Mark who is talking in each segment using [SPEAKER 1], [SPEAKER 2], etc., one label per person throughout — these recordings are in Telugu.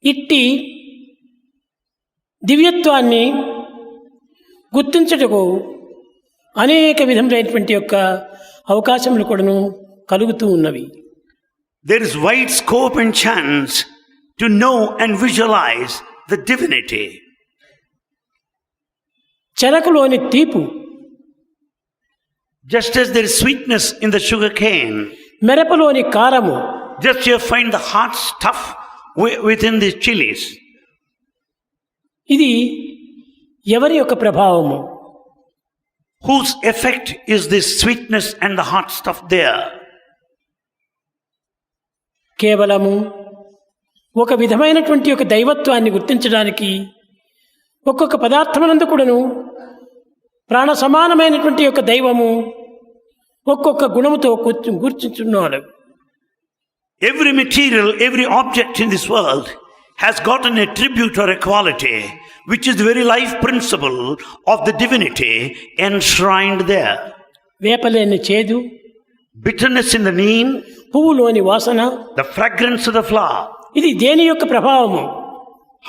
[SPEAKER 1] ఇట్టి దివ్యత్వాన్ని గుర్తించుటకు అనేక విధములైనటువంటి యొక్క అవకాశములు కూడాను కలుగుతూ ఉన్నవి.
[SPEAKER 2] There is wide scope and chance to know and visualize the divinity.
[SPEAKER 1] చెరకులోని తీపు,
[SPEAKER 2] just as there is sweetness in the sugar cane,
[SPEAKER 1] మిరపలోని కారము,
[SPEAKER 2] just you find the hot stuff within the chilies.
[SPEAKER 1] ఇది ఎవరి యొక్క ప్రభావము?
[SPEAKER 2] Whose effect is this sweetness and the hot stuff there?
[SPEAKER 1] కేవలము ఒక విధమైనటువంటి ఒక దైవత్వాన్ని గుర్తించడానికి ఒక్కొక్క పదార్థమునందు కూడాను ప్రాణ సమానమైనటువంటి యొక్క దైవము ఒక్కొక్క గుణముతో గుర్తించున్నాడు.
[SPEAKER 2] Every material, every object in this world has got an attribute or a quality which is the very life principle of the divinity enshrined there.
[SPEAKER 1] వేపలేని చేదు,
[SPEAKER 2] Bitterness in the neem,
[SPEAKER 1] పువ్వులోని వాసన,
[SPEAKER 2] the fragrance of the flower.
[SPEAKER 1] ఇది దేని యొక్క ప్రభావము?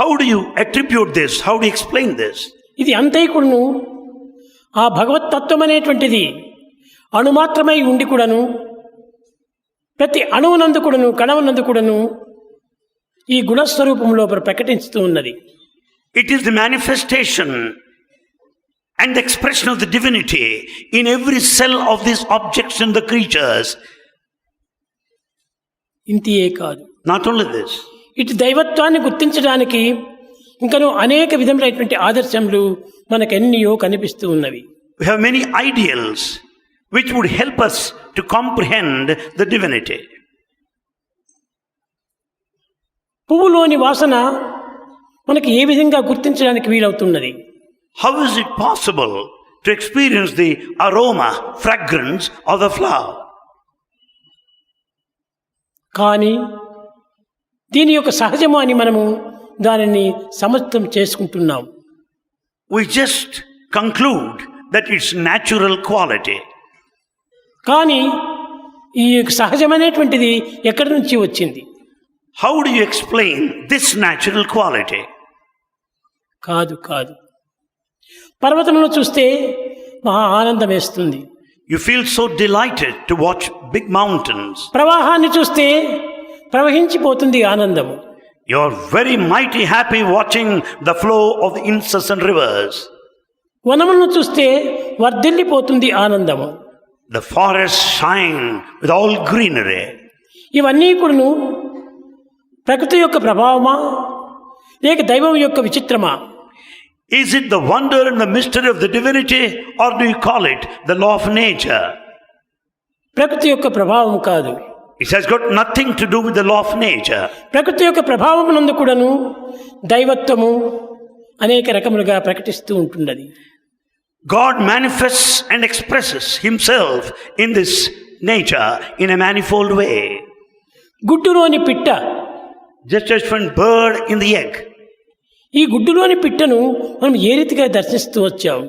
[SPEAKER 2] How do you attribute this? How do you explain this?
[SPEAKER 1] ఇది అంతైకుడును ఆ భగవత్ తత్వం అనేటువంటిది అణుమాత్రమై ఉండి కూడాను ప్రతి అణువునందు కూడాను కణమునందు కూడాను ఈ గుణస్వరూపంలో ప్రకటిస్తూ ఉన్నది.
[SPEAKER 2] It is the manifestation and the expression of the divinity in every cell of these objects and the creatures.
[SPEAKER 1] ఇంతియే కాదు.
[SPEAKER 2] Not only this.
[SPEAKER 1] ఇటు దైవత్వాన్ని గుర్తించడానికి ఇంకనూ అనేక విధములైనటువంటి ఆదర్శములు మనకెన్నో కనిపిస్తూ ఉన్నవి.
[SPEAKER 2] We have many ideals which would help us to comprehend the divinity.
[SPEAKER 1] పువ్వులోని వాసన మనకి ఏ విధంగా గుర్తించడానికి వీలవుతున్నది?
[SPEAKER 2] How is it possible to experience the aroma, fragrance of the flower?
[SPEAKER 1] కానీ దీని యొక్క సహజము అని మనము దానిని సమర్థం చేసుకుంటున్నాం.
[SPEAKER 2] We just conclude that it's natural quality.
[SPEAKER 1] కానీ ఈ సహజమైనటువంటిది ఎక్కడి నుంచి వచ్చింది?
[SPEAKER 2] How do you explain this natural quality?
[SPEAKER 1] కాదు కాదు. పర్వతంలో చూస్తే మహా ఆనందం వేస్తుంది.
[SPEAKER 2] You feel so delighted to watch big mountains.
[SPEAKER 1] ప్రవాహాన్ని చూస్తే ప్రవహించిపోతుంది ఆనందము.
[SPEAKER 2] You are very mighty happy watching the flow of the incessant rivers.
[SPEAKER 1] వనములను చూస్తే వర్ధిల్లిపోతుంది ఆనందము.
[SPEAKER 2] The forests shine with all greenery.
[SPEAKER 1] ఇవన్నీ కూడాను ప్రకృతి యొక్క ప్రభావమా లేక దైవం యొక్క విచిత్రమా?
[SPEAKER 2] Is it the wonder and the mystery of the divinity, or do you call it the law of nature?
[SPEAKER 1] ప్రకృతి యొక్క ప్రభావం కాదు.
[SPEAKER 2] It has got nothing to do with the law of nature.
[SPEAKER 1] ప్రకృతి యొక్క ప్రభావమునందు కూడాను దైవత్వము అనేక రకములుగా ప్రకటిస్తూ ఉంటున్నది.
[SPEAKER 2] God manifests and expresses himself in this nature in a manifold way.
[SPEAKER 1] గుడ్డులోని పిట్ట,
[SPEAKER 2] Just as one bird in the egg.
[SPEAKER 1] ఈ గుడ్డులోని పిట్టను మనం ఏ రీతిగా దర్శిస్తూ వచ్చాం?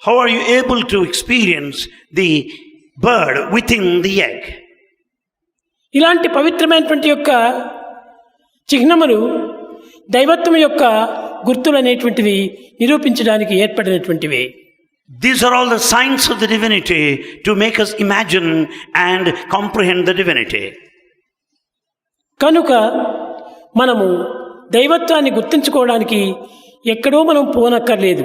[SPEAKER 2] How are you able to experience the bird within the egg?
[SPEAKER 1] ఇలాంటి పవిత్రమైనటువంటి యొక్క చిహ్నములు దైవత్వం యొక్క గుర్తులు అనేటువంటివి నిరూపించడానికి ఏర్పడినటువంటివి.
[SPEAKER 2] These are all the signs of the divinity to make us imagine and comprehend the divinity.
[SPEAKER 1] కనుక మనము దైవత్వాన్ని గుర్తించుకోవడానికి ఎక్కడో మనం పోనక్కర్లేదు,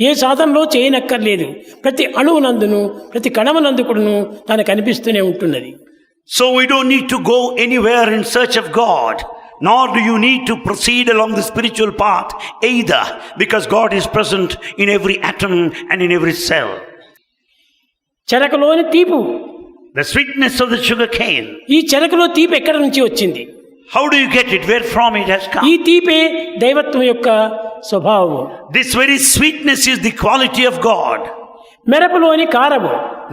[SPEAKER 1] ఏ సాధనలో చేయనక్కర్లేదు. ప్రతి అణువునందును ప్రతి కణమునందు కూడాను తాను కనిపిస్తూనే ఉంటున్నది.
[SPEAKER 2] So we don't need to go anywhere in search of God, nor do you need to proceed along the spiritual path either, because God is present in every atom and in every cell.
[SPEAKER 1] చెరకులోని తీపు,
[SPEAKER 2] The sweetness of the sugar cane.
[SPEAKER 1] ఈ చెరకులో తీపి ఎక్కడి నుంచి వచ్చింది?
[SPEAKER 2] How do you get it? Where from it has
[SPEAKER 1] ఈ
[SPEAKER 2] come?
[SPEAKER 1] తీపే దైవత్వం యొక్క స్వభావము.
[SPEAKER 2] This very sweetness is the quality of God.
[SPEAKER 1] మిరపలోని కారము,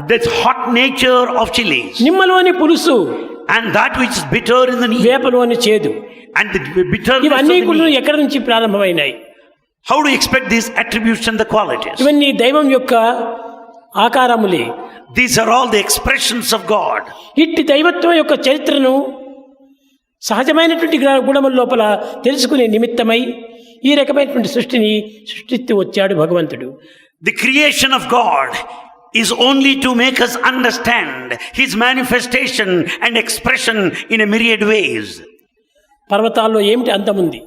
[SPEAKER 2] That hot nature of chilies.
[SPEAKER 1] నిమ్మలోని పులుసు,
[SPEAKER 2] And that which is bitter in the neem.
[SPEAKER 1] వేపలోని చేదు.
[SPEAKER 2] And the bitterness of
[SPEAKER 1] ఇవన్నీ
[SPEAKER 2] the
[SPEAKER 1] కూడా
[SPEAKER 2] neem.
[SPEAKER 1] ఎక్కడి నుంచి ప్రారంభమైనాయి?
[SPEAKER 2] How do you expect these attributes and the qualities?
[SPEAKER 1] ఇవన్నీ దైవం యొక్క ఆకారములే.
[SPEAKER 2] These are all the expressions of God.
[SPEAKER 1] ఇట్టి దైవత్వం యొక్క చరిత్రను సహజమైనటువంటి గుణముల లోపల తెలుసుకునే నిమిత్తమై ఈ రకమైనటువంటి సృష్టిని సృష్టిస్తూ వచ్చాడు భగవంతుడు.
[SPEAKER 2] The creation of God is only to make us understand His manifestation and expression in a myriad ways.
[SPEAKER 1] పర్వతాల్లో ఏమిటి అందముంది?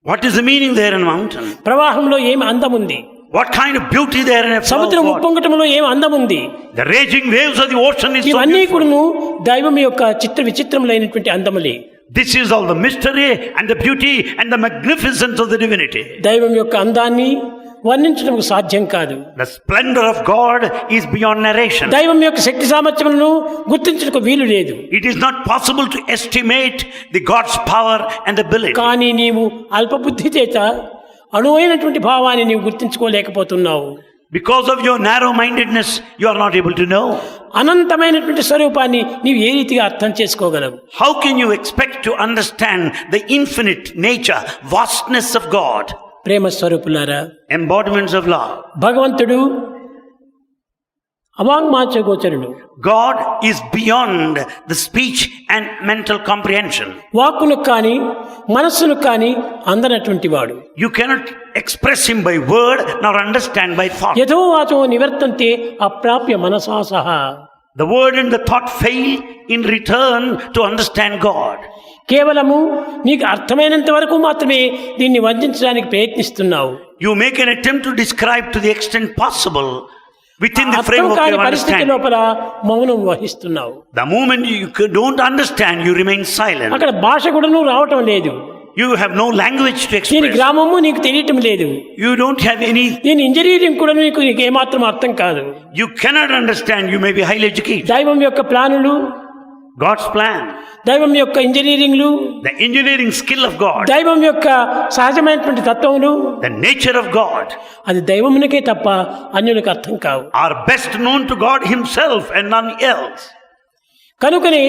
[SPEAKER 2] What is the meaning there in a mountain?
[SPEAKER 1] ప్రవాహంలో ఏమి అందముంది?
[SPEAKER 2] What kind of beauty there in a flow
[SPEAKER 1] సముద్రం
[SPEAKER 2] of water?
[SPEAKER 1] ఉప్పొంగటంలో ఏమి అందముంది?
[SPEAKER 2] The raging waves of the ocean is so
[SPEAKER 1] ఇవన్నీ
[SPEAKER 2] beautiful.
[SPEAKER 1] కూడాను దైవం యొక్క చిత్ర విచిత్రములైనటువంటి అందములే.
[SPEAKER 2] This is all the mystery and the beauty and the magnificence of the divinity.
[SPEAKER 1] దైవం యొక్క అందాన్ని వర్ణించడం సాధ్యం కాదు.
[SPEAKER 2] The splendor of God is beyond narration.
[SPEAKER 1] దైవం యొక్క శక్తి సామర్థ్యములను గుర్తించడానికి వీలు లేదు.
[SPEAKER 2] It is not possible to estimate the God's power and ability.
[SPEAKER 1] కానీ నీవు అల్పబుద్ధి చేత అణువైనటువంటి భావాన్ని నీవు గుర్తించుకోలేకపోతున్నావు.
[SPEAKER 2] Because of your narrow-mindedness, you are not able to know.
[SPEAKER 1] అనంతమైనటువంటి స్వరూపాన్ని నీవు ఏ రీతిగా అర్థం చేసుకోగలవు?
[SPEAKER 2] How can you expect to understand the infinite nature, vastness of God?
[SPEAKER 1] ప్రేమ స్వరూపులారా,
[SPEAKER 2] Embodiments of love.
[SPEAKER 1] భగవంతుడు అవాంగ్మాచగోచరుడు.
[SPEAKER 2] God is beyond the speech and mental comprehension.
[SPEAKER 1] వాక్కును కానీ మనస్సును కానీ అందనటువంటి వాడు.
[SPEAKER 2] You cannot express Him by word nor understand by thought.
[SPEAKER 1] యథో వాచో నివర్తంతే అప్రాప్య మనసా సహా.
[SPEAKER 2] The word and the thought fail in return to understand God.
[SPEAKER 1] కేవలము నీకు అర్థమైనంత వరకు మాత్రమే దీన్ని వర్ణించడానికి ప్రయత్నిస్తున్నావు.
[SPEAKER 2] You make an attempt to describe to the extent possible within the
[SPEAKER 1] అర్థం
[SPEAKER 2] framework
[SPEAKER 1] కాని
[SPEAKER 2] of
[SPEAKER 1] పరిస్థితి
[SPEAKER 2] understanding.
[SPEAKER 1] లోపల మౌనం వహిస్తున్నావు.
[SPEAKER 2] The moment you don't understand, you remain silent.
[SPEAKER 1] అక్కడ భాష కూడాను రావటం లేదు.
[SPEAKER 2] You have no language to
[SPEAKER 1] దీని
[SPEAKER 2] express.
[SPEAKER 1] గ్రామము నీకు తెలియటం లేదు.
[SPEAKER 2] You don't have any.
[SPEAKER 1] దీని ఇంజనీరింగ్ కూడా నీకు ఏమాత్రం అర్థం కాదు.
[SPEAKER 2] You cannot understand. You may be highly educated.
[SPEAKER 1] దైవం యొక్క ప్లానులు,
[SPEAKER 2] God's plan,
[SPEAKER 1] దైవం యొక్క ఇంజనీరింగ్లు,
[SPEAKER 2] the engineering skill of God,
[SPEAKER 1] దైవం యొక్క సహజమైనటువంటి తత్వములు,
[SPEAKER 2] the nature of God
[SPEAKER 1] అది దైవమునకే తప్ప అన్యులకు అర్థం కావు.
[SPEAKER 2] are best known to God Himself and none else.
[SPEAKER 1] కనుకనే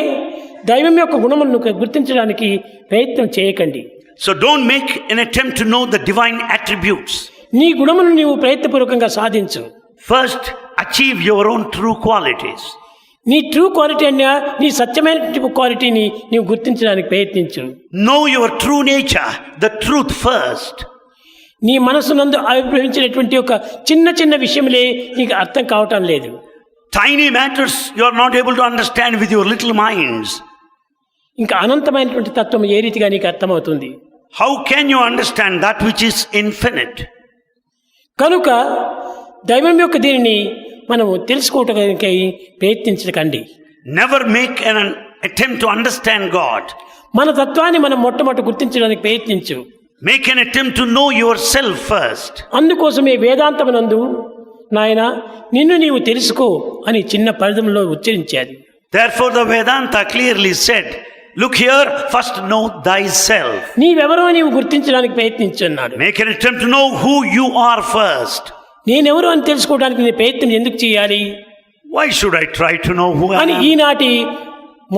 [SPEAKER 1] దైవం యొక్క గుణములను గుర్తించడానికి ప్రయత్నం చేయకండి.
[SPEAKER 2] So don't make an attempt to know the divine attributes.
[SPEAKER 1] నీ గుణమును నీవు ప్రయత్నపూర్వకంగా సాధించు.
[SPEAKER 2] First, achieve your own true qualities.
[SPEAKER 1] నీ ట్రూ క్వాలిటీ అన్నా నీ సత్యమైన క్వాలిటీని నీవు గుర్తించడానికి ప్రయత్నించు.
[SPEAKER 2] Know your true nature, the truth first.
[SPEAKER 1] నీ మనసునందు ఆవిర్భవించినటువంటి ఒక చిన్న చిన్న విషయములే నీకు అర్థం కావటం లేదు.
[SPEAKER 2] Tiny matters you are not able to understand with your little minds.
[SPEAKER 1] ఇంకా అనంతమైనటువంటి తత్వం ఏ రీతిగా నీకు అర్థమవుతుంది?
[SPEAKER 2] How can you understand that which is infinite?
[SPEAKER 1] కనుక దైవం యొక్క దీనిని మనము తెలుసుకోవటానికి ప్రయత్నించకండి.
[SPEAKER 2] Never make an attempt to understand God.
[SPEAKER 1] మన తత్వాన్ని మనం మొట్టమొదటి గుర్తించడానికి ప్రయత్నించు.
[SPEAKER 2] Make an attempt to know yourself first.
[SPEAKER 1] అందుకోసమే వేదాంతమునందు నాయన నిన్ను నీవు తెలుసుకో అని చిన్న పదములో ఉచ్చరించారు.
[SPEAKER 2] Therefore the Vedanta clearly said, look here, first know thyself.
[SPEAKER 1] నీవెవరో నీవు గుర్తించడానికి ప్రయత్నించున్నాడు.
[SPEAKER 2] Make an attempt to know who you are first.
[SPEAKER 1] నేనెవరు అని తెలుసుకోవడానికి నీ ప్రయత్నం ఎందుకు చేయాలి?
[SPEAKER 2] Why should I try to know who I
[SPEAKER 1] అని
[SPEAKER 2] am?
[SPEAKER 1] ఈనాటి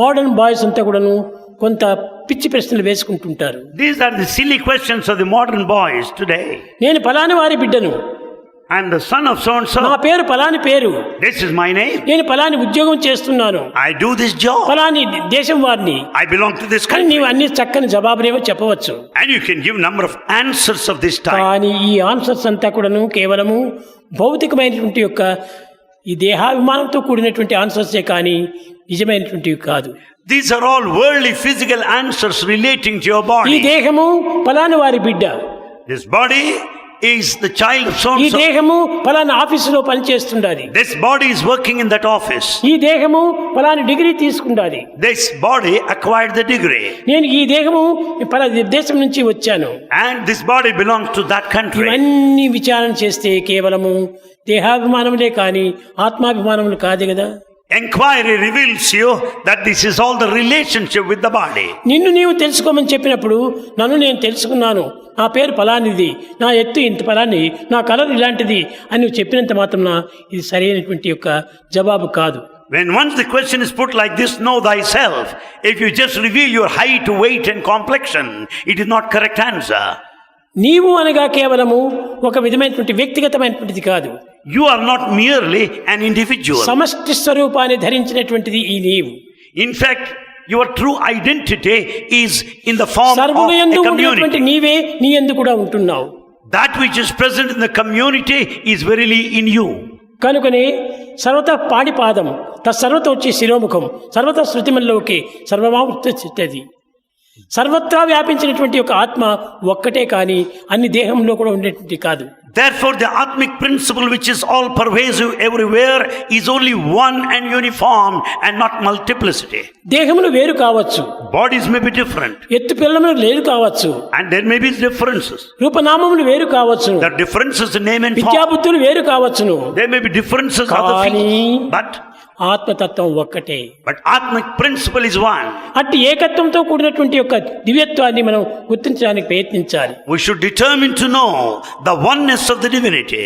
[SPEAKER 1] మోడర్న్ బాయ్స్ అంతా కూడాను కొంత పిచ్చి ప్రశ్నలు వేసుకుంటుంటారు.
[SPEAKER 2] These are the silly questions of the modern boys today.
[SPEAKER 1] నేను ఫలాని వారి బిడ్డను,
[SPEAKER 2] I am the son of so and
[SPEAKER 1] నా
[SPEAKER 2] so.
[SPEAKER 1] పేరు ఫలాని పేరు,
[SPEAKER 2] This is my name.
[SPEAKER 1] నేను ఫలాని ఉద్యోగం చేస్తున్నాను,
[SPEAKER 2] I do this job.
[SPEAKER 1] ఫలాని దేశం వారిని,
[SPEAKER 2] I belong to this
[SPEAKER 1] కానీ
[SPEAKER 2] country.
[SPEAKER 1] నీవు అన్ని చక్కని జవాబులేవో చెప్పవచ్చు.
[SPEAKER 2] And you can give number of answers of this type.
[SPEAKER 1] కానీ ఈ ఆన్సర్స్ అంతా కూడాను కేవలము భౌతికమైనటువంటి యొక్క ఈ దేహాభిమానంతో కూడినటువంటి ఆన్సర్సే కానీ నిజమైనటువంటివి కాదు.
[SPEAKER 2] These are all worldly physical answers relating to your
[SPEAKER 1] ఈ
[SPEAKER 2] body.
[SPEAKER 1] దేహము ఫలాని వారి బిడ్డ,
[SPEAKER 2] This body is the child of so
[SPEAKER 1] ఈ
[SPEAKER 2] and so.
[SPEAKER 1] దేహము ఫలానా ఆఫీసులో పనిచేస్తుండాలి,
[SPEAKER 2] This body is working in that office.
[SPEAKER 1] ఈ దేహము ఫలాని degree తీసుకుండాలి,
[SPEAKER 2] This body acquired the degree.
[SPEAKER 1] నేను ఈ దేహము ఫలానా దేశం నుంచి వచ్చాను.
[SPEAKER 2] And this body belongs to that country.
[SPEAKER 1] ఇవన్నీ విచారణ చేస్తే కేవలము దేహాభిమానములే కానీ ఆత్మాభిమానములు కాదు కదా.
[SPEAKER 2] Enquiry reveals you that this is all the relationship with the body.
[SPEAKER 1] నిన్ను నీవు తెలుసుకోమని చెప్పినప్పుడు నన్ను నేను తెలుసుకున్నాను, నా పేరు ఫలానిది, నా ఎత్తు ఇంత ఫలాని, నా కలర్ ఇలాంటిది అని నువ్వు చెప్పినంత మాత్రం ఇది సరైనటువంటి యొక్క జవాబు కాదు.
[SPEAKER 2] When once the question is put like this, know thyself. If you just reveal your height, weight and complexion, it is not correct answer.
[SPEAKER 1] నీవు అనగా కేవలము ఒక విధమైనటువంటి వ్యక్తిగతమైనటువంటిది కాదు.
[SPEAKER 2] You are not merely an individual.
[SPEAKER 1] సమష్టి స్వరూపాన్ని ధరించినటువంటిది ఈ నీవు.
[SPEAKER 2] In fact, Your true identity is in the form of
[SPEAKER 1] సర్వుల
[SPEAKER 2] a
[SPEAKER 1] యందు ఉన్నటువంటి
[SPEAKER 2] community.
[SPEAKER 1] నీవే నీ యందు కూడా ఉంటున్నావు.
[SPEAKER 2] That which is present in the community is verily in you.
[SPEAKER 1] కనుకనే సర్వత పాడిపాదం తత్సర్వత వచ్చి శిరోముఖం సర్వత శృతిమల్లోకి సర్వమావృత్తి సర్వత్రా వ్యాపించినటువంటి ఒక ఆత్మ ఒక్కటే కానీ అన్ని దేహంలో కూడా ఉండేటువంటి కాదు.
[SPEAKER 2] Therefore, the Atmic principle, which is all pervasive everywhere, is only one and uniform and not multiplicity.
[SPEAKER 1] దేహములు వేరు కావచ్చు,
[SPEAKER 2] Bodies may be different,
[SPEAKER 1] ఎత్తు పిల్లములు లేరు కావచ్చు,
[SPEAKER 2] and there may be differences.
[SPEAKER 1] రూపనామములు వేరు కావచ్చును,
[SPEAKER 2] There are differences in name and form.
[SPEAKER 1] విద్యాబుద్ధులు వేరు కావచ్చును,
[SPEAKER 2] There may be differences of the
[SPEAKER 1] కానీ
[SPEAKER 2] feet,
[SPEAKER 1] ఆత్మతత్వం ఒక్కటే.
[SPEAKER 2] but Atmic principle is one.
[SPEAKER 1] అట్టి ఏకత్వంతో కూడినటువంటి యొక్క దివ్యత్వాన్ని మనం గుర్తించడానికి ప్రయత్నించాలి.
[SPEAKER 2] We should determine to know the oneness of the divinity.